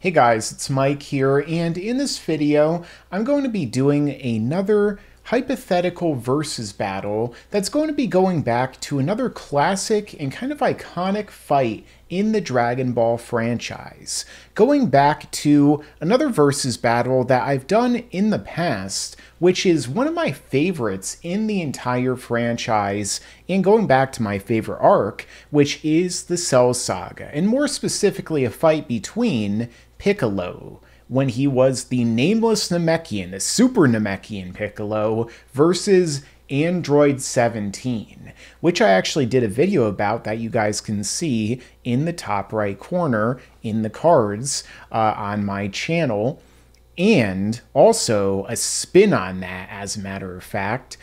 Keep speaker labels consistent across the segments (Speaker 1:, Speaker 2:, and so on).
Speaker 1: Hey guys, it's Mike here, and in this video, I'm going to be doing another hypothetical versus battle that's going to be going back to another classic and kind of iconic fight in the Dragon Ball franchise. Going back to another versus battle that I've done in the past, which is one of my favorites in the entire franchise, and going back to my favorite arc, which is the Cell Saga, and more specifically a fight between Piccolo, when he was the nameless Namekian, the Super Namekian Piccolo, versus Android 17, which I actually did a video about that you guys can see in the top right corner in the cards on my channel, and also a spin on that, as a matter of fact,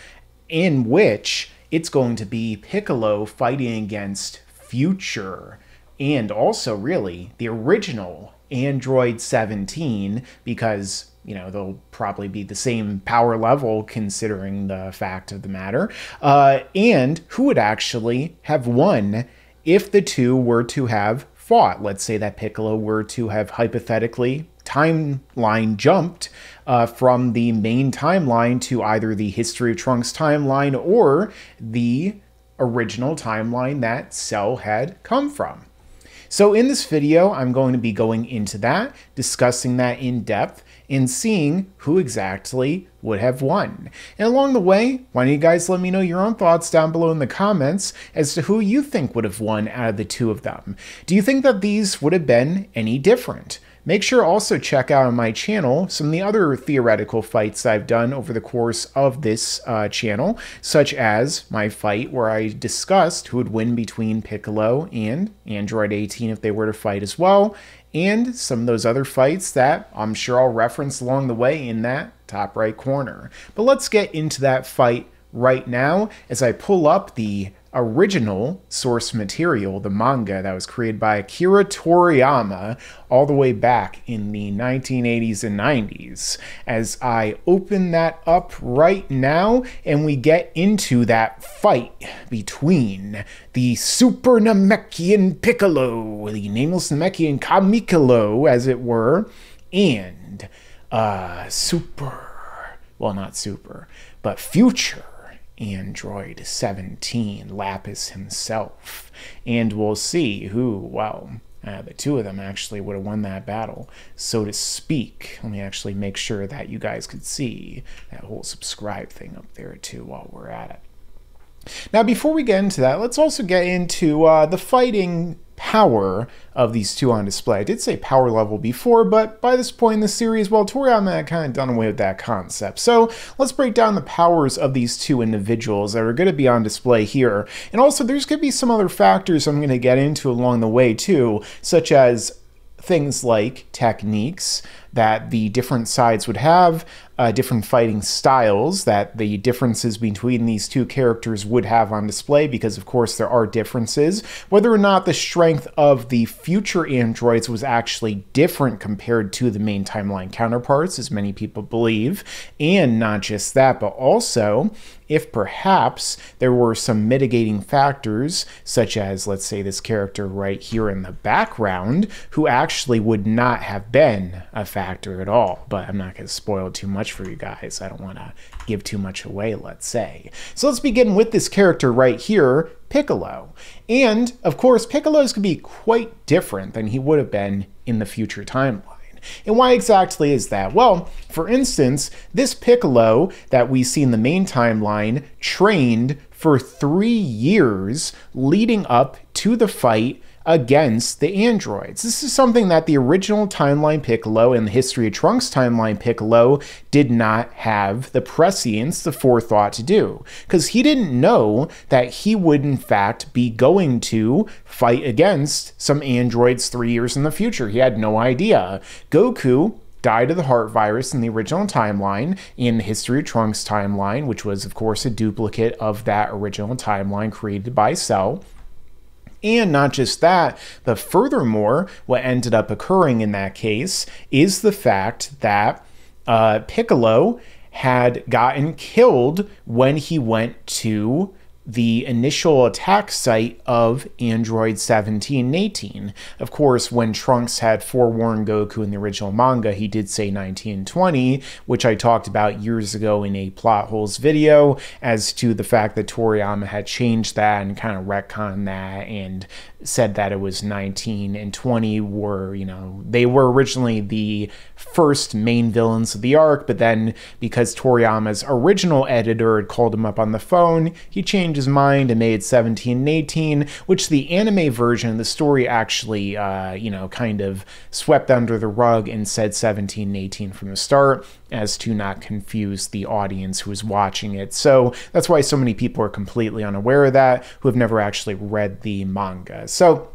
Speaker 1: in which it's going to be Piccolo fighting against Future, and also really the original Android 17, because, you know, they'll probably be the same power level considering the fact of the matter, and who would actually have won if the two were to have fought. Let's say that Piccolo were to have hypothetically timeline jumped from the main timeline to either the History of Trunks timeline or the original timeline that Cell had come from. So in this video, I'm going to be going into that, discussing that in depth, and seeing who exactly would have won. And along the way, why don't you guys let me know your own thoughts down below in the comments as to who you think would have won out of the two of them. Do you think that these would have been any different? Make sure also check out on my channel some of the other theoretical fights I've done over the course of this channel, such as my fight where I discussed who would win between Piccolo and Android 18 if they were to fight as well, and some of those other fights that I'm sure I'll reference along the way in that top right corner. But let's get into that fight right now as I pull up the original source material, the manga that was created by Akira Toriyama all the way back in the 1980s and 90s. As I open that up right now and we get into that fight between the Super Namekian Piccolo, the nameless Namekian Kamikolo as it were, and Future Android 17, Lapis himself. And we'll see who, well, the two of them actually would have won that battle, so to speak. Let me actually make sure that you guys could see that whole subscribe thing up there too while we're at it. Now, before we get into that, let's also get into the fighting power of these two on display. I did say power level before, but by this point in the series, well, Toriyama had kind of done away with that concept. So let's break down the powers of these two individuals that are going to be on display here. And also, there's going to be some other factors I'm going to get into along the way too, such as things like techniques that the different sides would have, different fighting styles that the differences between these two characters would have on display, because of course there are differences. Whether or not the strength of the future androids was actually different compared to the main timeline counterparts, as many people believe. And not just that, but also if perhaps there were some mitigating factors, such as, let's say, this character right here in the background, who actually would not have been a factor at all. But I'm not going to spoil too much for you guys. I don't want to give too much away, let's say. So let's begin with this character right here, Piccolo. And, of course, Piccolo is going to be quite different than he would have been in the future timeline. And why exactly is that? Well, for instance, this Piccolo that we see in the main timeline trained for 3 years leading up to the fight against the androids. This is something that the original timeline Piccolo and the History of Trunks timeline Piccolo did not have the prescience, the forethought to do, because he didn't know that he would in fact be going to fight against some androids 3 years in the future. He had no idea. Goku died of the heart virus in the original timeline, in the History of Trunks timeline, which was of course a duplicate of that original timeline created by Cell. And not just that, but furthermore, what ended up occurring in that case is the fact that Piccolo had gotten killed when he went to the initial attack site of Android 17 and 18. Of course, when Trunks had forewarned Goku in the original manga, he did say 19 and 20, which I talked about years ago in a plot holes video as to the fact that Toriyama had changed that and kind of retconned that and said that it was 19 and 20 were, they were originally the first main villains of the arc, but then because Toriyama's original editor had called him up on the phone, he changed his mind and made 17 and 18, which the anime version of the story actually, kind of swept under the rug and said 17 and 18 from the start, as to not confuse the audience who was watching it. So that's why so many people are completely unaware of that, who have never actually read the manga. So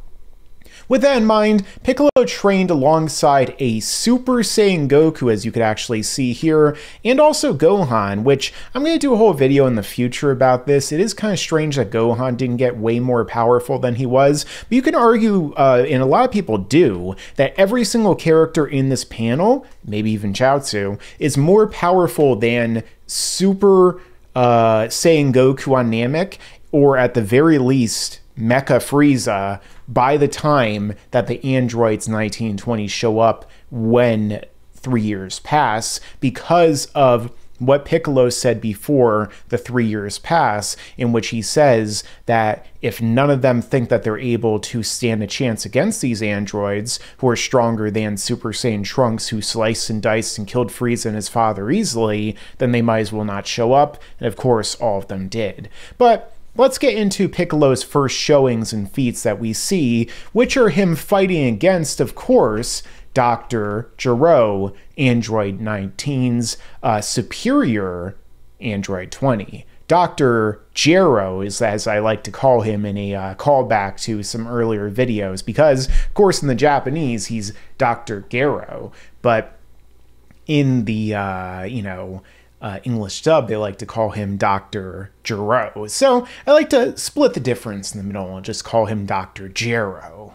Speaker 1: with that in mind, Piccolo trained alongside a Super Saiyan Goku, as you could actually see here, and also Gohan, which I'm going to do a whole video in the future about this. It is kind of strange that Gohan didn't get way more powerful than he was, but you can argue, and a lot of people do, that every single character in this panel, maybe even Chaozu, is more powerful than Super Saiyan Goku on Namek, or at the very least, Mecha Frieza, by the time that the androids 1920 show up when 3 years pass, because of what Piccolo said before the 3 years pass, in which he says that if none of them think that they're able to stand a chance against these androids, who are stronger than Super Saiyan Trunks, who sliced and diced and killed Frieza and his father easily, then they might as well not show up, and of course all of them did. But let's get into Piccolo's first showings and feats that we see, which are him fighting against, of course, Dr. Gero, Android 19's superior Android 20. Dr. Gero is, as I like to call him in a callback to some earlier videos, because, of course, in the Japanese, he's Dr. Gero, but in the, English dub, they like to call him Dr. Gero. So I like to split the difference in the middle and just call him Dr. Gero,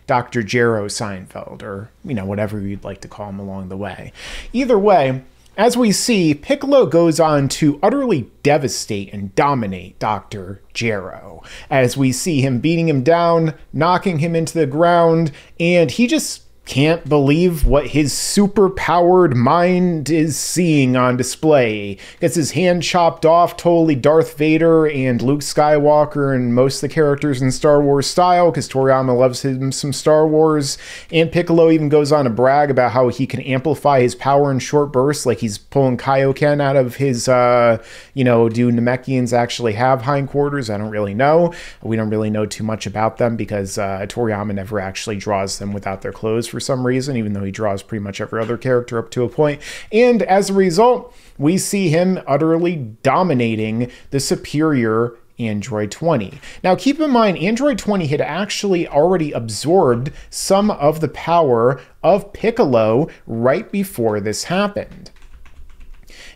Speaker 1: Dr. Gero Seinfeld, or, whatever you'd like to call him along the way. Either way, as we see, Piccolo goes on to utterly devastate and dominate Dr. Gero, as we see him beating him down, knocking him into the ground, and he just can't believe what his super-powered mind is seeing on display. Gets his hand chopped off, totally Darth Vader and Luke Skywalker and most of the characters in Star Wars style, because Toriyama loves him some Star Wars. And Piccolo even goes on to brag about how he can amplify his power in short bursts, like he's pulling Kaioken out of his, do Namekians actually have hindquarters? I don't really know. We don't really know too much about them, because Toriyama never actually draws them without their clothes for some reason, even though he draws pretty much every other character up to a point. And as a result, we see him utterly dominating the superior Android 20. Now, keep in mind, Android 20 had actually already absorbed some of the power of Piccolo right before this happened.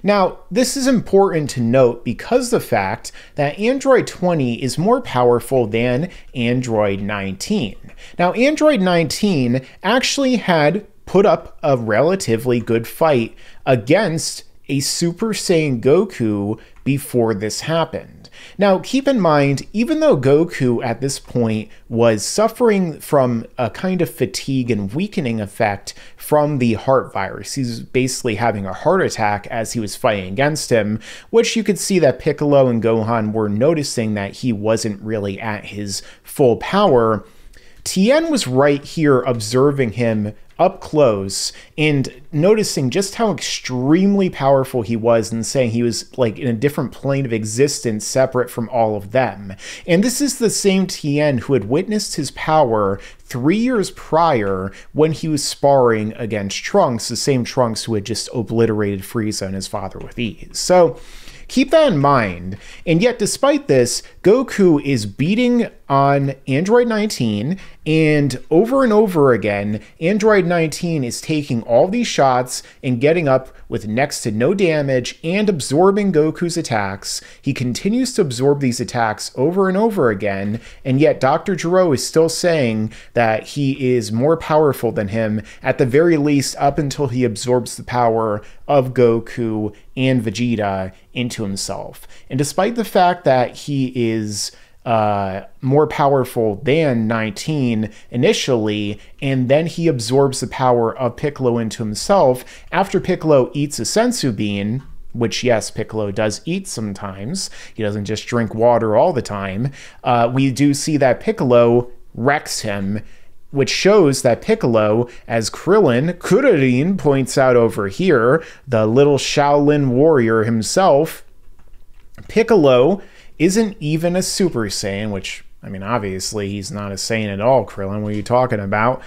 Speaker 1: Now, this is important to note because the fact that Android 20 is more powerful than Android 19. Now, Android 19 actually had put up a relatively good fight against a Super Saiyan Goku before this happened. Now, keep in mind, even though Goku at this point was suffering from a kind of fatigue and weakening effect from the heart virus, he's basically having a heart attack as he was fighting against him, which you could see that Piccolo and Gohan were noticing that he wasn't really at his full power. Tien was right here observing him up close and noticing just how extremely powerful he was and saying he was like in a different plane of existence separate from all of them. And this is the same Tien who had witnessed his power 3 years prior when he was sparring against Trunks, the same Trunks who had just obliterated Frieza and his father with ease. So keep that in mind. And yet, despite this, Goku is beating on Android 19 And over again, Android 19 is taking all these shots and getting up with next to no damage and absorbing Goku's attacks. He continues to absorb these attacks over and over again, and yet Dr. Gero is still saying that he is more powerful than him, at the very least up until he absorbs the power of Goku and Vegeta into himself. And despite the fact that he is more powerful than 19 initially, and then he absorbs the power of Piccolo into himself after Piccolo eats a sensu bean, which, yes, Piccolo does eat sometimes. He doesn't just drink water all the time. We do see that Piccolo wrecks him, which shows that Piccolo, as Kuririn points out over here, the little Shaolin warrior himself, Piccolo isn't even a Super Saiyan, which, I mean, obviously he's not a Saiyan at all, Krillin, what are you talking about?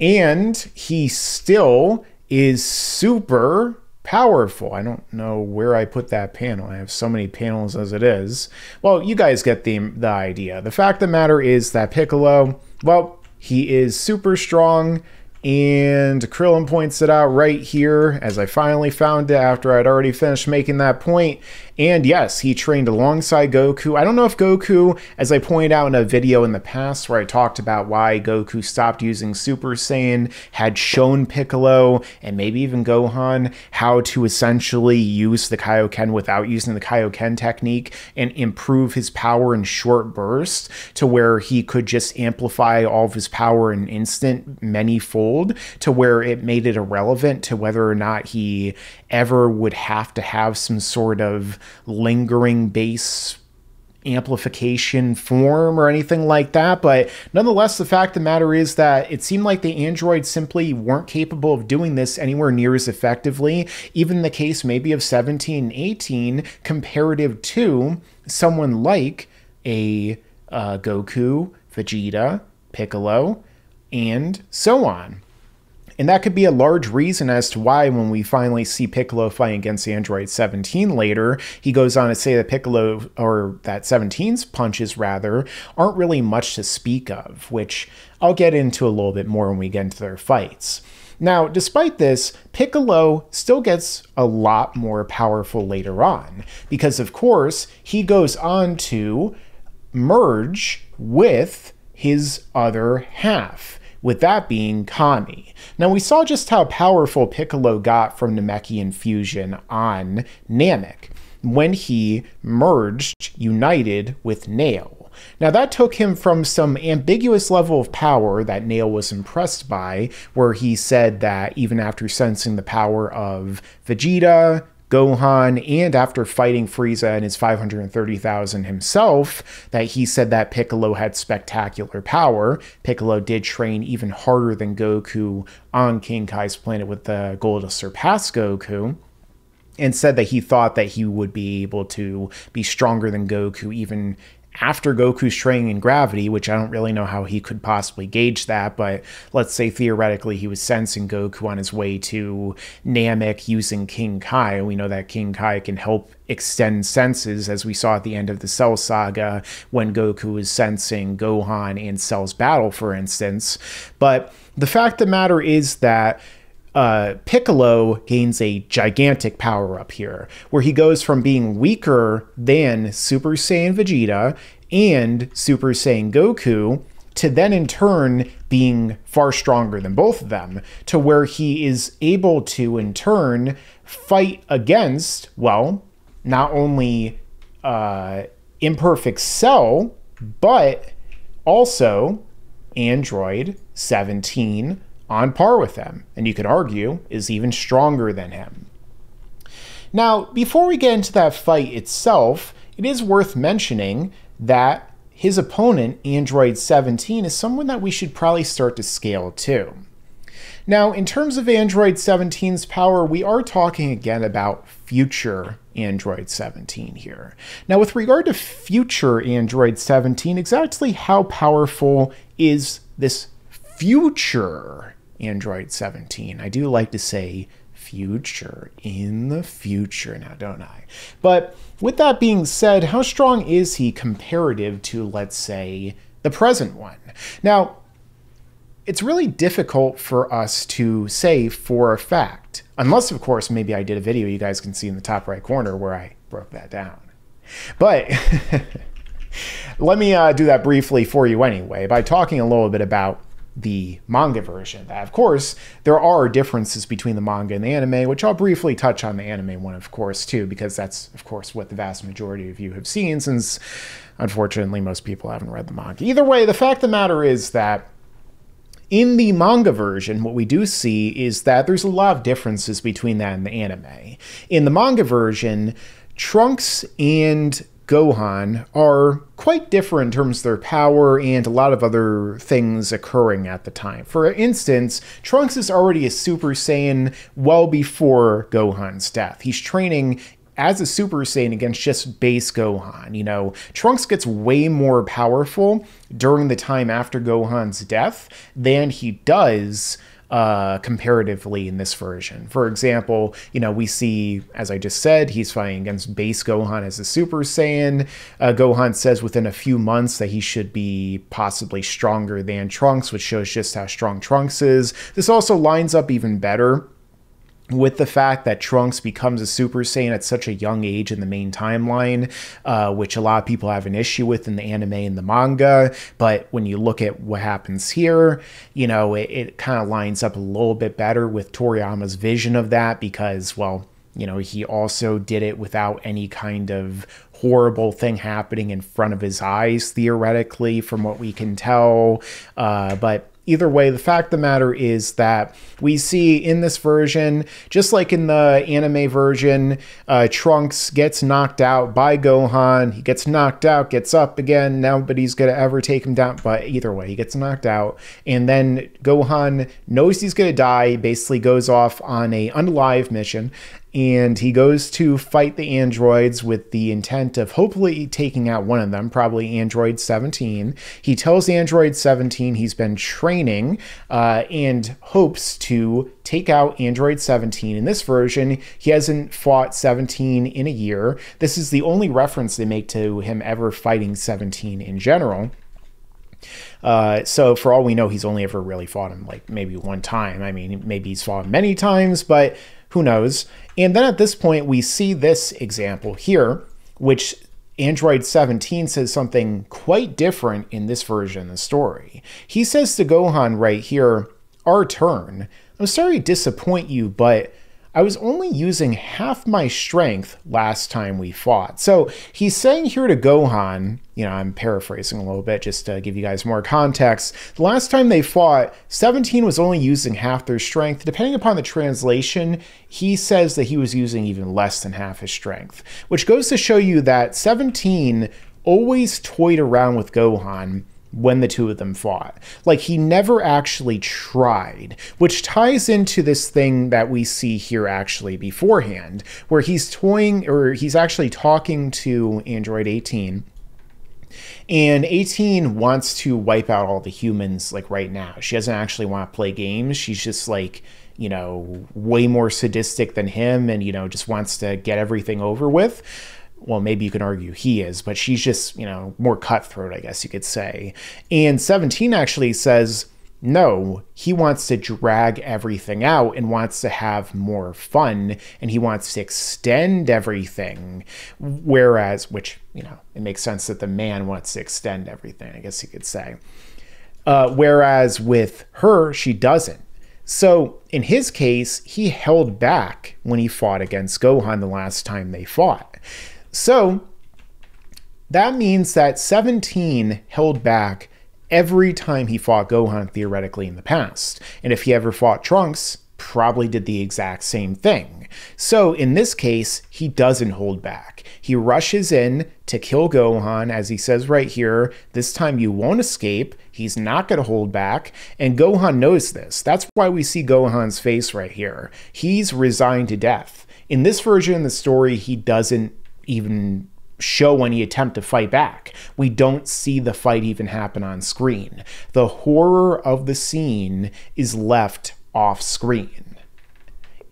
Speaker 1: And he still is super powerful. I don't know where I put that panel. I have so many panels as it is. Well, you guys get the idea. The fact of the matter is that Piccolo, well, he is super strong, and Krillin points it out right here as I finally found it after I'd already finished making that point. And yes, he trained alongside Goku. I don't know if Goku, as I pointed out in a video in the past where I talked about why Goku stopped using Super Saiyan, had shown Piccolo and maybe even Gohan how to essentially use the Kaioken without using the Kaioken technique and improve his power in short bursts to where he could just amplify all of his power in an instant many-fold, to where it made it irrelevant to whether or not he ever would have to have some sort of lingering base amplification form or anything like that. But nonetheless, the fact of the matter is that it seemed like the androids simply weren't capable of doing this anywhere near as effectively, even in the case maybe of 17 and 18, comparative to someone like a Goku, Vegeta, Piccolo, and so on. And that could be a large reason as to why when we finally see Piccolo fighting against Android 17 later, he goes on to say that Piccolo, or that 17's punches rather, aren't really much to speak of, which I'll get into a little bit more when we get into their fights. Now, despite this, Piccolo still gets a lot more powerful later on, because of course, he goes on to merge with his other half, with that being Kami. Now, we saw just how powerful Piccolo got from Namekian fusion on Namek when he merged, united with Nail. Now, that took him from some ambiguous level of power that Nail was impressed by, where he said that even after sensing the power of Vegeta, Gohan, and after fighting Frieza and his 530,000 himself, that he said that Piccolo had spectacular power. Piccolo did train even harder than Goku on King Kai's planet with the goal to surpass Goku, and said that he thought that he would be able to be stronger than Goku even after Goku's training in gravity, which I don't really know how he could possibly gauge that, but let's say theoretically he was sensing Goku on his way to Namek using King Kai. We know that King Kai can help extend senses, as we saw at the end of the Cell Saga when Goku was sensing Gohan in Cell's battle, for instance. But the fact of the matter is that Piccolo gains a gigantic power up here, where he goes from being weaker than Super Saiyan Vegeta and Super Saiyan Goku to then in turn being far stronger than both of them, to where he is able to in turn fight against, well, not only Imperfect Cell, but also Android 17, on par with them, and you could argue is even stronger than him. Now, before we get into that fight itself, it is worth mentioning that his opponent, Android 17, is someone that we should probably start to scale too. Now, in terms of Android 17's power, we are talking again about future Android 17 here. Now, with regard to future Android 17, exactly how powerful is this future Android 17? I do like to say future, in the future now, don't I? But with that being said, how strong is he comparative to, let's say, the present one? Now, it's really difficult for us to say for a fact. Unless, of course, maybe I did a video you guys can see in the top right corner where I broke that down. But let me do that briefly for you anyway, by talking a little bit about the manga version. Of course, there are differences between the manga and the anime, which I'll briefly touch on the anime one, of course, too, because that's, of course, what the vast majority of you have seen, since, unfortunately, most people haven't read the manga. Either way, the fact of the matter is that in the manga version, what we do see is that there's a lot of differences between that and the anime. In the manga version, Trunks and Gohan are quite different in terms of their power and a lot of other things occurring at the time. For instance, Trunks is already a Super Saiyan well before Gohan's death. He's training as a Super Saiyan against just base Gohan. You know, Trunks gets way more powerful during the time after Gohan's death than he does comparatively in this version. For example, you know, we see, as I just said, he's fighting against base Gohan as a Super Saiyan. Gohan says within a few months that he should be possibly stronger than Trunks, which shows just how strong Trunks is. This also lines up even better with the fact that Trunks becomes a Super Saiyan at such a young age in the main timeline, which a lot of people have an issue with in the anime and the manga. But when you look at what happens here, you know, it kind of lines up a little bit better with Toriyama's vision of that because, well, you know, he also did it without any kind of horrible thing happening in front of his eyes, theoretically, from what we can tell. But either way, the fact of the matter is that we see in this version, just like in the anime version, Trunks gets knocked out by Gohan. He gets knocked out, gets up again. Nobody's going to ever take him down. But either way, he gets knocked out. And then Gohan knows he's going to die, basically goes off on a unalive mission. And he goes to fight the androids with the intent of hopefully taking out one of them, probably Android 17. He tells Android 17 he's been training and hopes to take out Android 17. In this version, he hasn't fought 17 in a year. This is the only reference they make to him ever fighting 17 in general. So for all we know, he's only ever really fought him like maybe one time. I mean, maybe he's fought him many times, but who knows? And then at this point, we see this example here, which Android 17 says something quite different in this version of the story. He says to Gohan right here, "Our turn. I'm sorry to disappoint you, but I was only using half my strength last time we fought." So he's saying here to Gohan, you know, I'm paraphrasing a little bit just to give you guys more context. The last time they fought, 17 was only using half their strength. Depending upon the translation, he says that he was using even less than half his strength, which goes to show you that 17 always toyed around with Gohan when the two of them fought. Like, he never actually tried, which ties into this thing that we see here actually beforehand, where he's toying, or he's actually talking to Android 18, and 18 wants to wipe out all the humans, like, right now. She doesn't actually want to play games. She's just, like, you know, way more sadistic than him and, you know, just wants to get everything over with. Well, maybe you can argue he is, but she's just, you know, more cutthroat, I guess you could say. And 17 actually says, no, he wants to drag everything out and wants to have more fun, and he wants to extend everything. Whereas, which, you know, it makes sense that the man wants to extend everything, I guess you could say. Whereas with her, she doesn't. So in his case, he held back when he fought against Gohan the last time they fought. So that means that 17 held back every time he fought Gohan theoretically in the past. And if he ever fought Trunks, probably did the exact same thing. So in this case, he doesn't hold back. He rushes in to kill Gohan, as he says right here, this time you won't escape. He's not going to hold back. And Gohan knows this. That's why we see Gohan's face right here. He's resigned to death. In this version of the story, he doesn't even show any attempt to fight back. We don't see the fight even happen on screen. The horror of the scene is left off screen.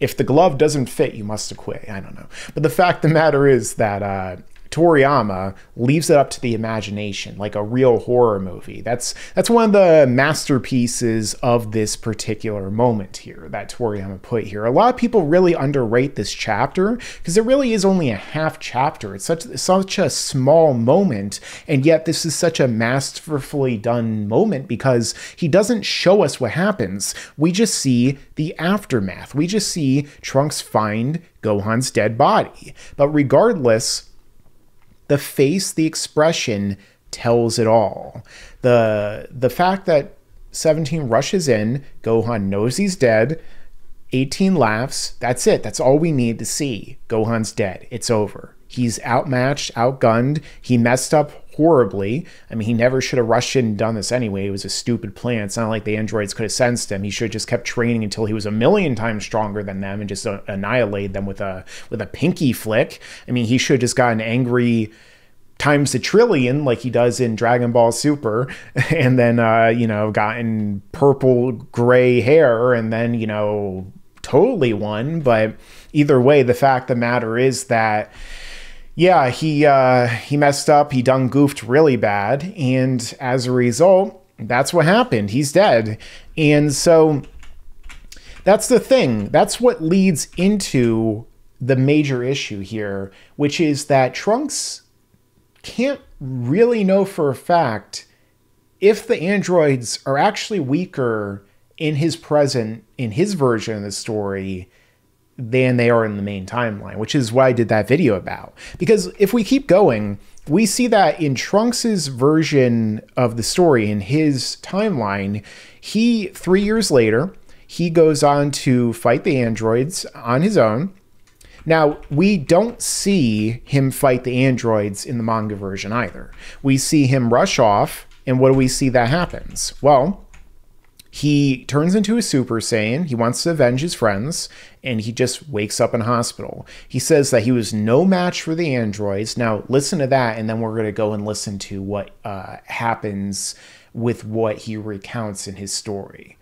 Speaker 1: If the glove doesn't fit, you must acquit. I don't know. But the fact of the matter is that Toriyama leaves it up to the imagination, like a real horror movie. That's one of the masterpieces of this particular moment here that Toriyama put here. A lot of people really underrate this chapter because it really is only a half chapter. It's such a small moment, and yet this is such a masterfully done moment because he doesn't show us what happens. We just see the aftermath. We just see Trunks find Gohan's dead body. But regardless, the face, the expression tells it all. The fact that 17 rushes in, Gohan knows he's dead, 18 laughs, that's it. That's all we need to see. Gohan's dead. It's over. He's outmatched, outgunned. He messed up horribly. I mean, he never should have rushed in and done this anyway. It was a stupid plan. It's not like the androids could have sensed him. He should have just kept training until he was 1,000,000 times stronger than them and just annihilate them with a pinky flick. I mean, he should have just gotten angry times a trillion like he does in Dragon Ball Super, and then, gotten purple gray hair and then, totally won. But either way, the fact of the matter is that, yeah, he messed up. He done goofed really bad. And as a result, that's what happened. He's dead. And so that's the thing. That's what leads into the major issue here, which is that Trunks can't really know for a fact if the androids are actually weaker in his version of the story than they are in the main timeline, which is what I did that video about. Because if we keep going, we see that in Trunks's version of the story, in his timeline, 3 years later, he goes on to fight the androids on his own. Now, we don't see him fight the androids in the manga version either. We see him rush off, and what do we see that happens? Well, he turns into a Super Saiyan, he wants to avenge his friends, and he just wakes up in hospital. He says that he was no match for the androids. Now, listen to that, and then we're going to go and listen to what happens with what he recounts in his story.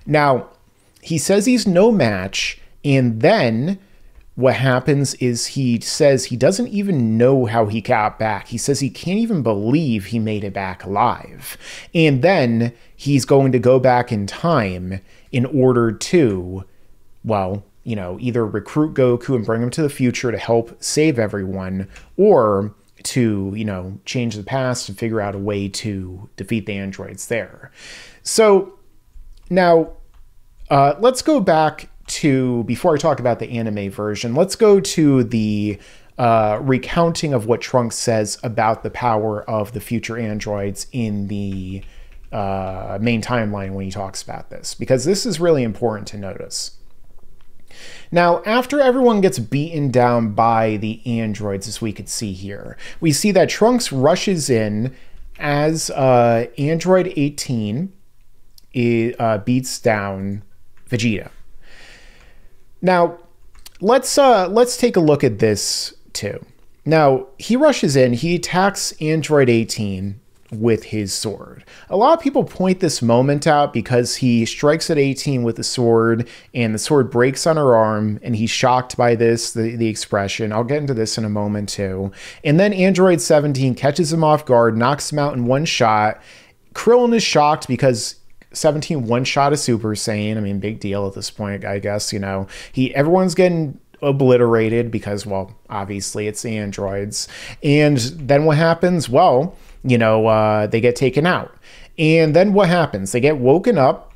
Speaker 1: Now, he says he's no match, and then what happens is he says he doesn't even know how he got back. He says he can't even believe he made it back alive. And then he's going to go back in time in order to, well, either recruit Goku and bring him to the future to help save everyone, or to, change the past and figure out a way to defeat the androids there. So now let's go back to, before I talk about the anime version, let's go to the recounting of what Trunks says about the power of the future androids in the main timeline when he talks about this, because this is really important to notice. Now, after everyone gets beaten down by the androids, as we could see here, we see that Trunks rushes in as Android 18 beats down Vegeta. Now, let's take a look at this too. Now, he rushes in, he attacks Android 18 with his sword. A lot of people point this moment out because he strikes at 18 with the sword, and the sword breaks on her arm, and he's shocked by this, the expression. I'll get into this in a moment too. And then Android 17 catches him off guard, knocks him out in one shot. Krillin is shocked because 17 one-shot a Super Saiyan. I mean, big deal at this point, I guess. Everyone's getting obliterated because, well, obviously it's the androids. And then what happens? Well, they get taken out. And then what happens? They get woken up.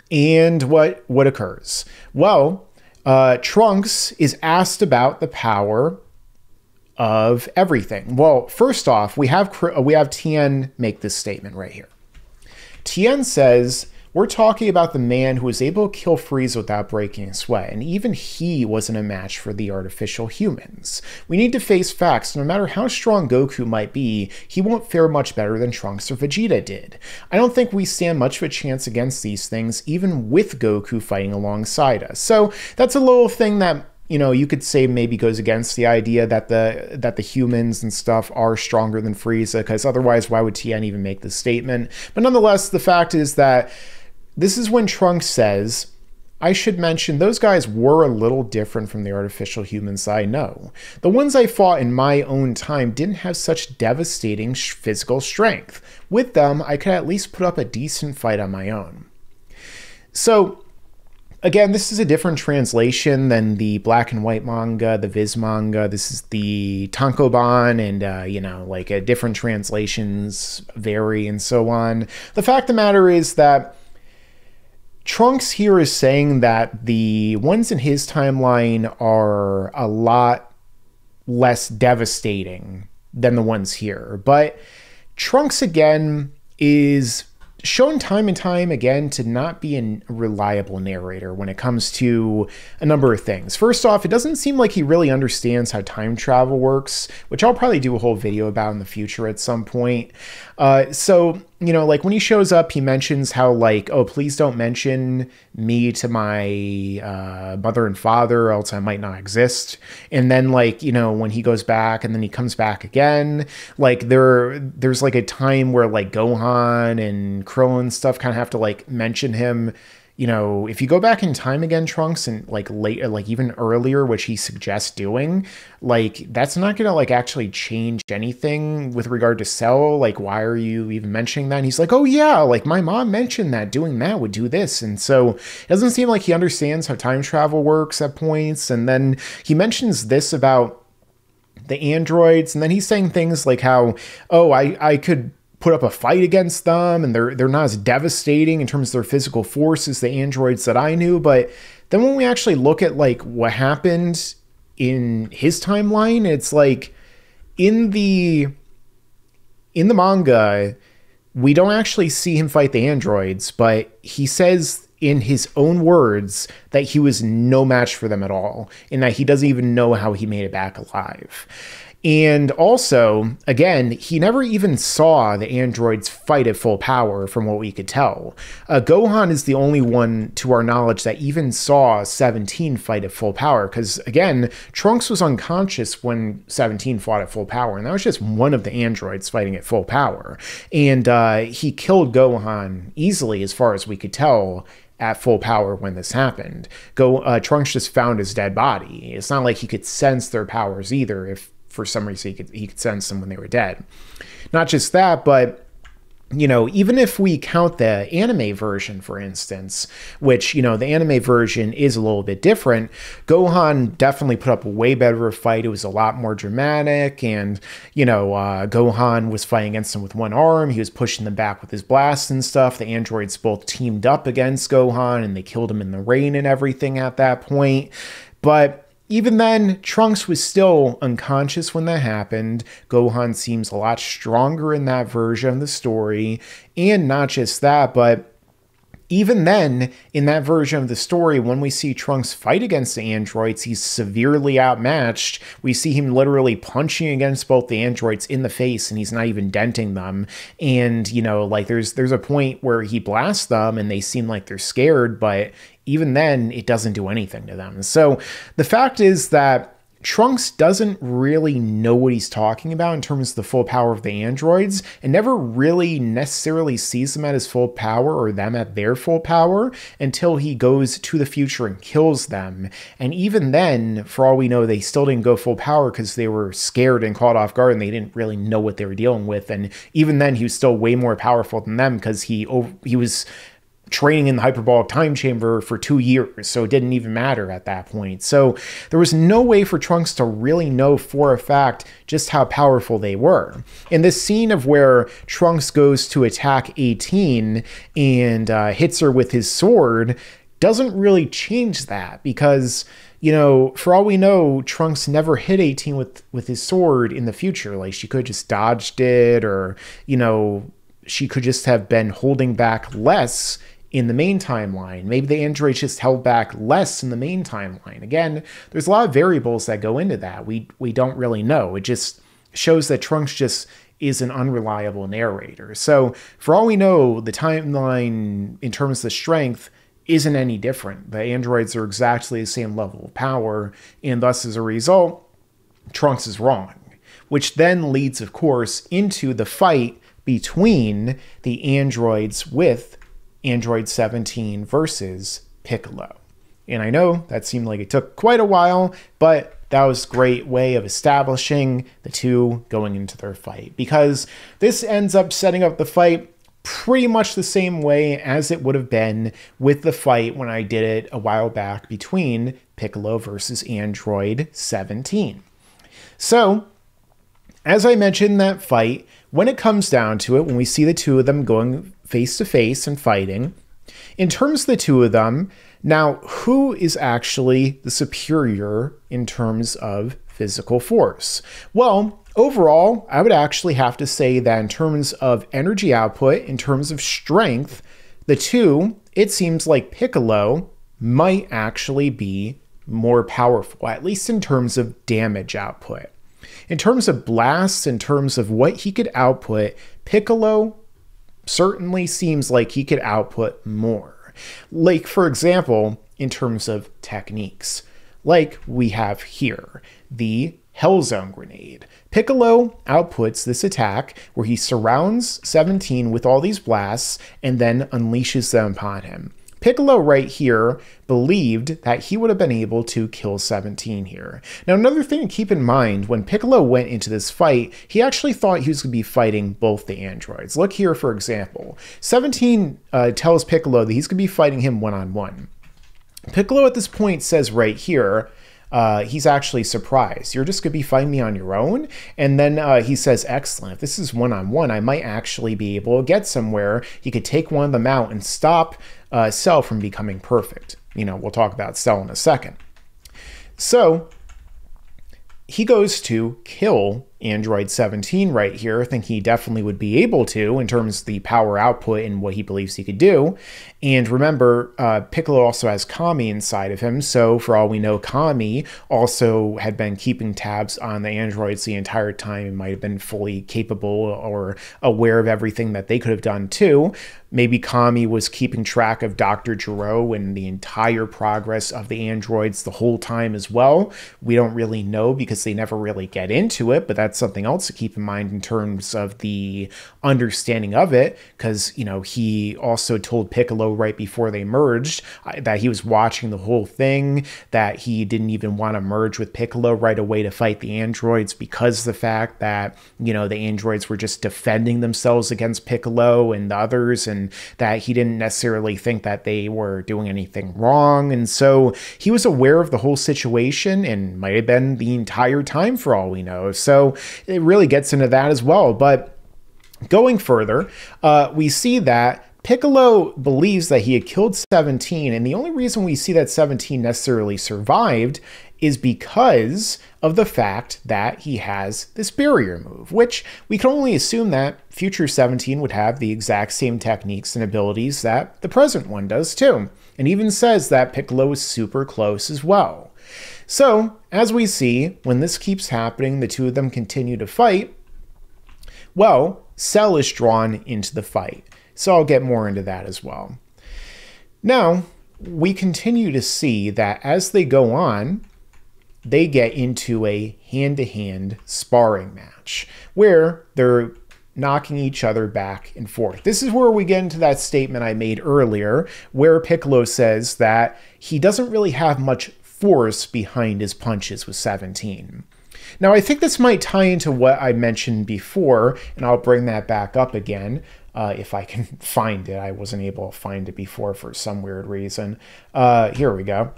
Speaker 1: And what occurs? Well, Trunks is asked about the power of everything. Well, first off, we have Tien make this statement right here. Tien says, we're talking about the man who was able to kill Frieza without breaking a sweat, and even he wasn't a match for the artificial humans. We need to face facts. No matter how strong Goku might be, he won't fare much better than Trunks or Vegeta did. I don't think we stand much of a chance against these things, even with Goku fighting alongside us. So that's a little thing that, you could say maybe goes against the idea that the humans and stuff are stronger than Frieza, because otherwise, why would Tien even make this statement? But nonetheless, the fact is that this is when Trunks says, I should mention those guys were a little different from the artificial humans I know. The ones I fought in my own time didn't have such devastating physical strength. With them, I could at least put up a decent fight on my own. So, again, this is a different translation than the black and white manga, the Viz manga. This is the Tankobon, and, you know, like different translations vary and so on. The fact of the matter is that Trunks here is saying that the ones in his timeline are a lot less devastating than the ones here. But Trunks, again, is shown time and time again to not be a reliable narrator when it comes to a number of things. First off, it doesn't seem like he really understands how time travel works, which I'll probably do a whole video about in the future at some point. So, you know, like when he shows up, he mentions how like, oh, please don't mention me to my mother and father, else I might not exist. And then like, you know, when he goes back and then he comes back again, like there's like a time where like Gohan and Krillin and stuff kind of have to like mention him. You know, if you go back in time again, Trunks, and like later, like even earlier, which he suggests doing, like that's not gonna like actually change anything with regard to Cell. Like, why are you even mentioning that? And he's like, oh yeah, like my mom mentioned that doing that would do this. And so it doesn't seem like he understands how time travel works at points. And then he mentions this about the androids, and then he's saying things like how, oh, I could put up a fight against them, and they're not as devastating in terms of their physical force as the androids that I knew. But then when we actually look at like what happened in his timeline, it's like in the manga, we don't actually see him fight the androids, but he says in his own words that he was no match for them at all, and that he doesn't even know how he made it back alive. And also, again, he never even saw the androids fight at full power from what we could tell. Gohan is the only one, to our knowledge, that even saw 17 fight at full power. Because, again, Trunks was unconscious when 17 fought at full power. And that was just one of the androids fighting at full power. And he killed Gohan easily, as far as we could tell, at full power when this happened. Trunks just found his dead body. It's not like he could sense their powers either, if for some reason he could sense them when they were dead. Not just that, but, you know, even if we count the anime version, for instance, which, you know, the anime version is a little bit different, Gohan definitely put up a way better fight. It was a lot more dramatic, and, you know, Gohan was fighting against them with one arm. He was pushing them back with his blast and stuff. The androids both teamed up against Gohan, and they killed him in the rain and everything at that point. But even then, Trunks was still unconscious when that happened. Gohan seems a lot stronger in that version of the story. And not just that, but even then, in that version of the story, when we see Trunks fight against the androids, he's severely outmatched. We see him literally punching against both the androids in the face, and he's not even denting them. And, you know, like there's a point where he blasts them and they seem like they're scared, but even then, it doesn't do anything to them. So the fact is that Trunks doesn't really know what he's talking about in terms of the full power of the androids, and never really necessarily sees them at his full power or them at their full power until he goes to the future and kills them. And even then, for all we know, they still didn't go full power because they were scared and caught off guard, and they didn't really know what they were dealing with. And even then, he was still way more powerful than them because he was training in the hyperbolic time chamber for 2 years, so it didn't even matter at that point. So there was no way for Trunks to really know for a fact just how powerful they were. In this scene of where Trunks goes to attack 18 and hits her with his sword doesn't really change that, because, you know, for all we know, Trunks never hit 18 with his sword in the future. Like, she could have just dodged it, or, you know, she could just have been holding back less in the main timeline. Maybe the androids just held back less in the main timeline. Again, there's a lot of variables that go into that. We don't really know. It just shows that Trunks just is an unreliable narrator. So for all we know, the timeline in terms of the strength isn't any different. The androids are exactly the same level of power, and thus as a result, Trunks is wrong. Which then leads, of course, into the fight between the androids with Android 17 versus Piccolo. And I know that seemed like it took quite a while, but that was a great way of establishing the two going into their fight, because this ends up setting up the fight pretty much the same way as it would have been with the fight when I did it a while back between Piccolo versus Android 17. So, as I mentioned in that fight, when it comes down to it, when we see the two of them going face to face and fighting, in terms of the two of them, now who is actually the superior in terms of physical force? Well, overall, I would actually have to say that in terms of energy output, in terms of strength, the two, it seems like Piccolo might actually be more powerful, at least in terms of damage output. In terms of blasts, in terms of what he could output, Piccolo certainly seems like he could output more. Like, for example, in terms of techniques, like we have here, the Hellzone Grenade. Piccolo outputs this attack where he surrounds 17 with all these blasts and then unleashes them upon him. Piccolo right here believed that he would have been able to kill 17 here. Now, another thing to keep in mind, when Piccolo went into this fight, he actually thought he was going to be fighting both the androids. Look here, for example. 17 tells Piccolo that he's going to be fighting him one-on-one. Piccolo at this point says right here, he's actually surprised. You're just going to be fighting me on your own? And then he says, excellent. If this is one-on-one, I might actually be able to get somewhere. He could take one of them out and stop Cell from becoming perfect. You know, we'll talk about Cell in a second. So he goes to kill Android 17 right here. I think he definitely would be able to in terms of the power output and what he believes he could do. And remember, Piccolo also has Kami inside of him. So for all we know, Kami also had been keeping tabs on the androids the entire time and might have been fully capable or aware of everything that they could have done too. Maybe Kami was keeping track of Dr. Gero and the entire progress of the androids the whole time as well. We don't really know because they never really get into it, but that's something else to keep in mind in terms of the understanding of it, because, you know, he also told Piccolo right before they merged that he was watching the whole thing, that he didn't even want to merge with Piccolo right away to fight the androids because of the fact that, you know, the androids were just defending themselves against Piccolo and the others, and that he didn't necessarily think that they were doing anything wrong. And so he was aware of the whole situation and might have been the entire time for all we know. So it really gets into that as well. But going further, we see that Piccolo believes that he had killed 17, and the only reason we see that 17 necessarily survived is because of the fact that he has this barrier move, which we can only assume that future 17 would have the exact same techniques and abilities that the present one does too. And even says that Piccolo is super close as well. So, as we see, when this keeps happening, the two of them continue to fight, well, Cell is drawn into the fight. So I'll get more into that as well. Now, we continue to see that as they go on, they get into a hand-to-hand sparring match where they're knocking each other back and forth. This is where we get into that statement I made earlier, where Piccolo says that he doesn't really have much force behind his punches with 17. Now, I think this might tie into what I mentioned before, and I'll bring that back up again if I can find it. I wasn't able to find it before for some weird reason. Here we go.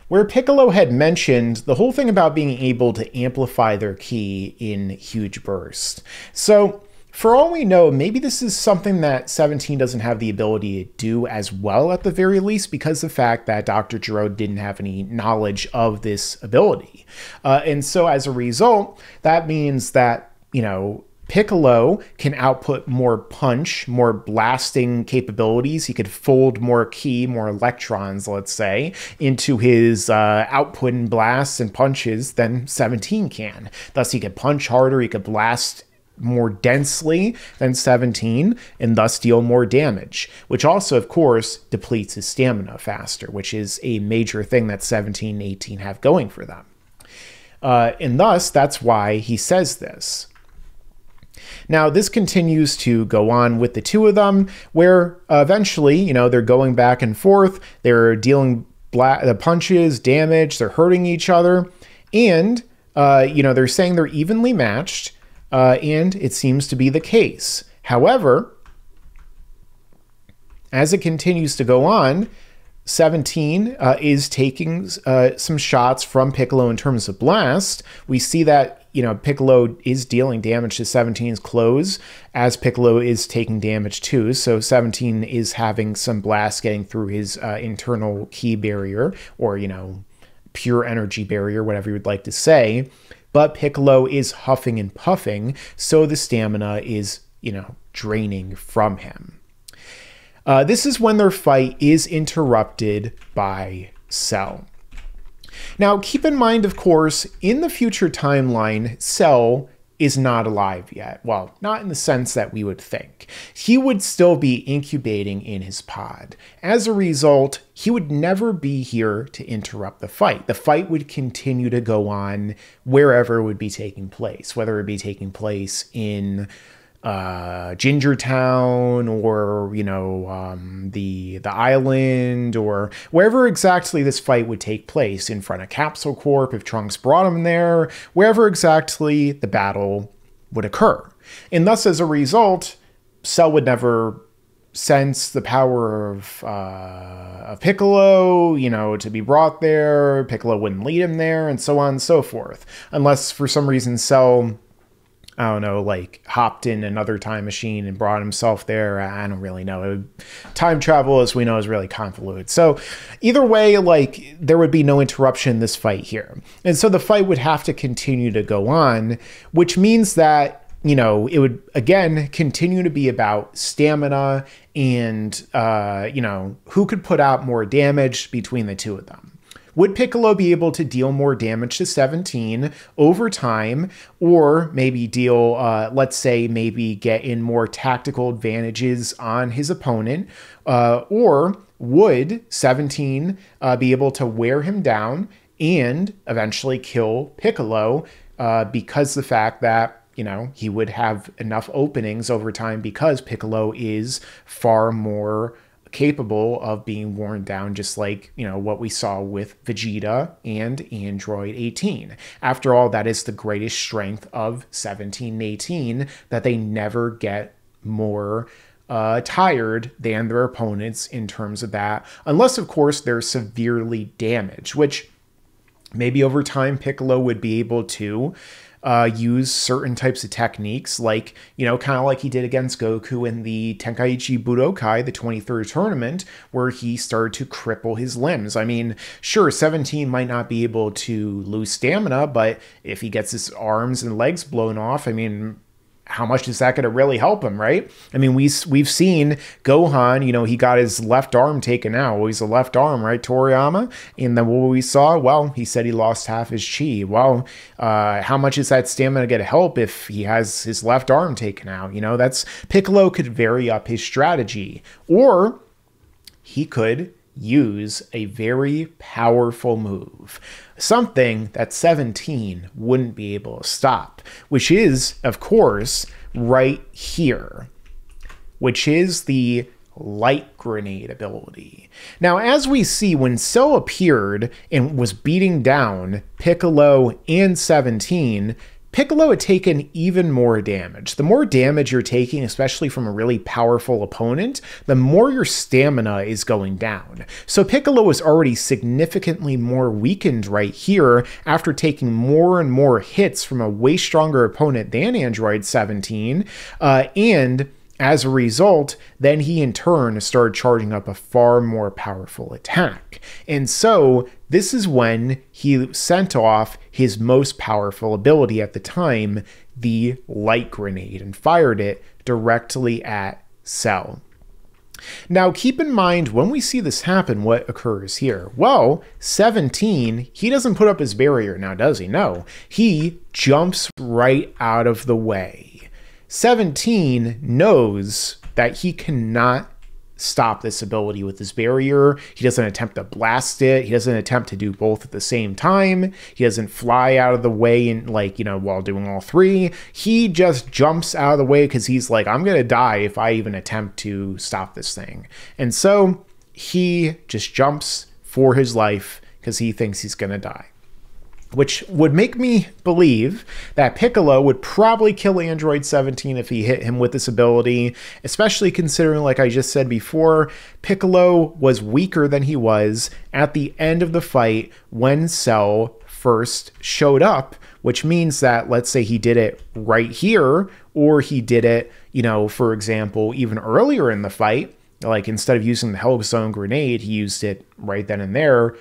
Speaker 1: Where Piccolo had mentioned the whole thing about being able to amplify their ki in huge bursts. So, for all we know, maybe this is something that 17 doesn't have the ability to do as well at the very least, because of the fact that Dr. Gero didn't have any knowledge of this ability. And so as a result, that means that, you know, Piccolo can output more punch, more blasting capabilities. He could fold more ki, more electrons, let's say, into his output and blasts and punches than 17 can. Thus, he could punch harder, he could blast more densely than 17 and thus deal more damage, which also, of course, depletes his stamina faster, which is a major thing that 17 and 18 have going for them. And thus, that's why he says this. Now, this continues to go on with the two of them, where eventually, you know, they're going back and forth, they're dealing the punches, damage, they're hurting each other. And, they're saying they're evenly matched, and it seems to be the case. However, as it continues to go on, 17 is taking some shots from Piccolo in terms of blast. We see that, Piccolo is dealing damage to 17's clothes as Piccolo is taking damage too. So 17 is having some blast getting through his internal ki barrier, or, pure energy barrier, whatever you would like to say. But Piccolo is huffing and puffing, so the stamina is, draining from him. This is when their fight is interrupted by Cell. Now, keep in mind, of course, in the future timeline, Cell is not alive yet. Well, not in the sense that we would think. He would still be incubating in his pod. As a result, he would never be here to interrupt the fight. The fight would continue to go on wherever it would be taking place, whether it be taking place in Ginger Town, or the island, or wherever exactly this fight would take place, in front of Capsule Corp if Trunks brought him there, wherever exactly the battle would occur. And thus, as a result, Cell would never sense the power of Piccolo, to be brought there. Piccolo wouldn't lead him there, and so on and so forth, unless for some reason Cell, I don't know, hopped in another time machine and brought himself there. I don't really know. Time travel, as we know, is really convoluted. So either way, there would be no interruption in this fight here. And so the fight would have to continue to go on, which means that, it would, again, continue to be about stamina and, who could put out more damage between the two of them. Would Piccolo be able to deal more damage to 17 over time, or maybe deal, let's say, maybe get in more tactical advantages on his opponent? Or would 17 be able to wear him down and eventually kill Piccolo because the fact that, he would have enough openings over time, because Piccolo is far more capable of being worn down, just like, what we saw with Vegeta and Android 18. After all, that is the greatest strength of 17 and 18, that they never get more tired than their opponents in terms of that, unless, of course, they're severely damaged, which maybe over time Piccolo would be able to use certain types of techniques, kind of like he did against Goku in the Tenkaichi Budokai, the 23rd tournament, where he started to cripple his limbs. I mean, sure, 17 might not be able to lose stamina, but if he gets his arms and legs blown off, I mean, how much is that going to really help him, right? I mean, we've seen Gohan, he got his left arm taken out. Well, he's a left arm, right, Toriyama? And then what we saw, well, he said he lost half his chi. Well, how much is that stamina going to help if he has his left arm taken out? That's Piccolo could vary up his strategy, or he could use a very powerful move, something that 17 wouldn't be able to stop, which is, of course, right here, which is the light grenade ability. Now, as we see, when Cell appeared and was beating down Piccolo and 17, Piccolo had taken even more damage. The more damage you're taking, especially from a really powerful opponent, the more your stamina is going down. So Piccolo was already significantly more weakened right here after taking more and more hits from a way stronger opponent than Android 17, and as a result, then he in turn started charging up a far more powerful attack. And so this is when he sent off his most powerful ability at the time, the light grenade, and fired it directly at Cell. Now, keep in mind, when we see this happen, what occurs here? Well, 17, he doesn't put up his barrier now, does he? No, he jumps right out of the way. 17 knows that he cannot stop this ability with his barrier. He doesn't attempt to blast it. He doesn't attempt to do both at the same time. He doesn't fly out of the way and while doing all three. He just jumps out of the way because he's like, I'm going to die if I even attempt to stop this thing. And so he just jumps for his life because he thinks he's going to die. Which would make me believe that Piccolo would probably kill Android 17 if he hit him with this ability, especially considering, like I just said before, Piccolo was weaker than he was at the end of the fight when Cell first showed up, which means that, let's say he did it right here, or he did it, you know, for example, even earlier in the fight, like instead of using the Hellzone grenade, he used it right then and there,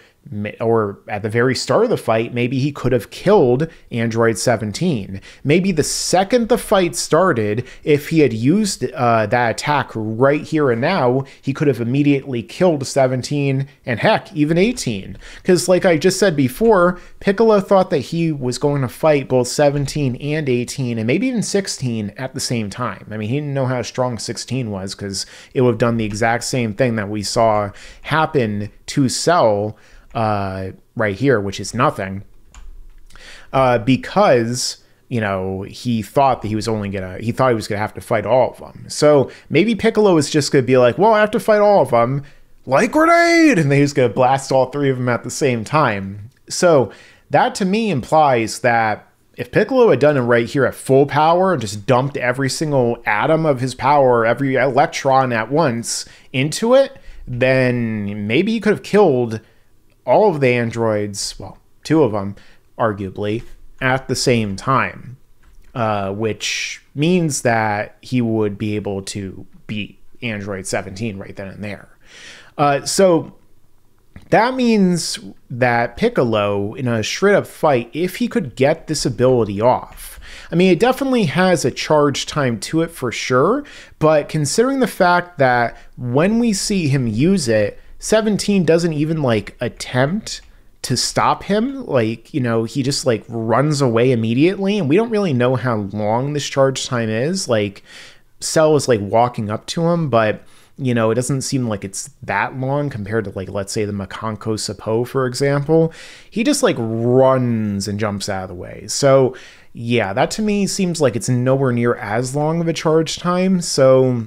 Speaker 1: or at the very start of the fight, maybe he could have killed Android 17. Maybe the second the fight started, if he had used that attack right here and now, he could have immediately killed 17 and heck, even 18. Because like I just said before, Piccolo thought that he was going to fight both 17 and 18 and maybe even 16 at the same time. I mean, he didn't know how strong 16 was because it would have done the exact same thing that we saw happen to Cell right here, which is nothing, because, you know, he thought that he was gonna have to fight all of them. So maybe Piccolo is just gonna be like, well, I have to fight all of them, like grenade, and then he's gonna blast all three of them at the same time. So that to me implies that if Piccolo had done it right here at full power and just dumped every single atom of his power, every electron at once into it, then maybe he could have killed all of the androids, well, two of them, arguably, at the same time, which means that he would be able to beat Android 17 right then and there. So that means that Piccolo, in a straight-up fight, if he could get this ability off, I mean, it definitely has a charge time to it for sure, but considering the fact that when we see him use it, 17 doesn't even like attempt to stop him. Like, you know, he just like runs away immediately, and we don't really know how long this charge time is. Like, Cell is like walking up to him, but you know, it doesn't seem like it's that long compared to, like, let's say the Makanko Sapo, for example. He just like runs and jumps out of the way. So yeah, that to me seems like it's nowhere near as long of a charge time. So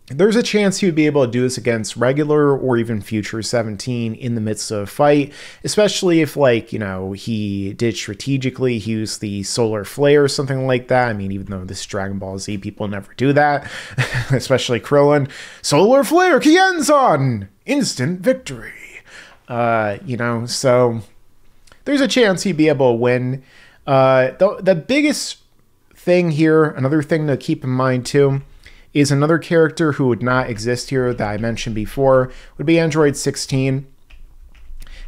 Speaker 1: there's a chance he would be able to do this against regular or even future 17 in the midst of a fight, especially if, like, you know, he did strategically, he used the solar flare or something like that. I mean, even though this Dragon Ball Z, people never do that, especially Krillin. Solar flare, Kienzan! Instant victory! You know, so there's a chance he'd be able to win. The biggest thing here, another thing to keep in mind too, is another character who would not exist here that I mentioned before, would be Android 16.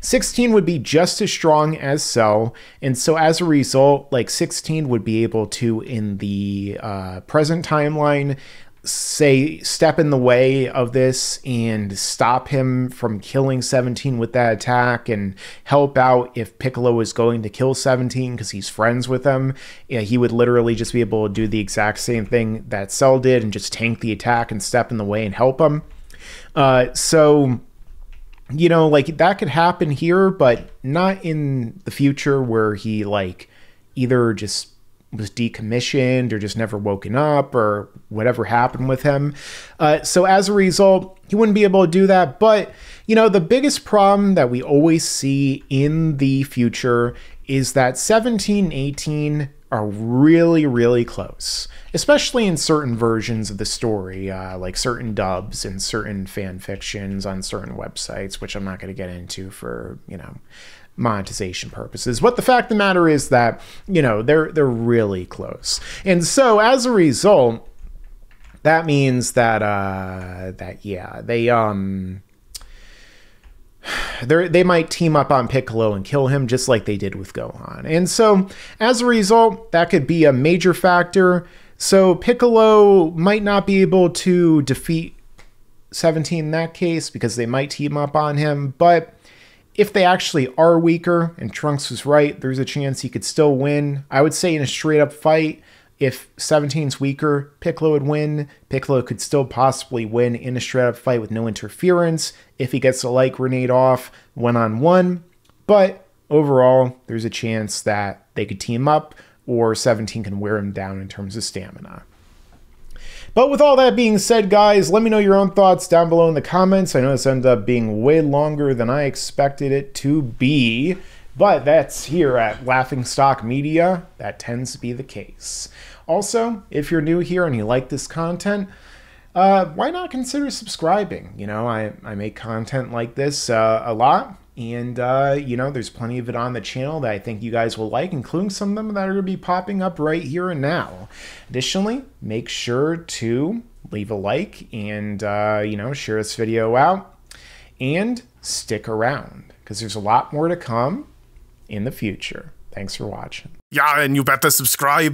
Speaker 1: 16 would be just as strong as Cell, and so as a result, like, 16 would be able to, in the present timeline, say, step in the way of this and stop him from killing 17 with that attack, and help out if Piccolo is going to kill 17 because he's friends with him. Yeah, he would literally just be able to do the exact same thing that Cell did and just tank the attack and step in the way and help him. So, you know, like, that could happen here, but not in the future where he, like, either just was decommissioned or just never woken up or whatever happened with him. So as a result, he wouldn't be able to do that. But, you know, the biggest problem that we always see in the future is that 17 and 18 are really, really close, especially in certain versions of the story, like certain dubs and certain fan fictions on certain websites, which I'm not going to get into for, you know, monetization purposes. But the fact of the matter is that, you know, they're really close. And so as a result, that means that yeah, they might team up on Piccolo and kill him just like they did with Gohan. And so as a result, that could be a major factor. So Piccolo might not be able to defeat 17 in that case because they might team up on him, but if they actually are weaker, and Trunks was right, there's a chance he could still win. I would say in a straight-up fight, if 17's weaker, Piccolo would win. Piccolo could still possibly win in a straight-up fight with no interference if he gets a light grenade off one-on-one. But overall, there's a chance that they could team up, or 17 can wear him down in terms of stamina. But with all that being said, guys, let me know your own thoughts down below in the comments. I know this ended up being way longer than I expected it to be, but that's here at Laughingstock Media. That tends to be the case. Also, if you're new here and you like this content, why not consider subscribing? You know, I make content like this a lot, and you know, there's plenty of it on the channel that I think you guys will like, including some of them that are going to be popping up right here and now. Additionally, make sure to leave a like and you know, share this video out, and stick around because there's a lot more to come in the future. Thanks for watching.
Speaker 2: Yeah, and you better subscribe.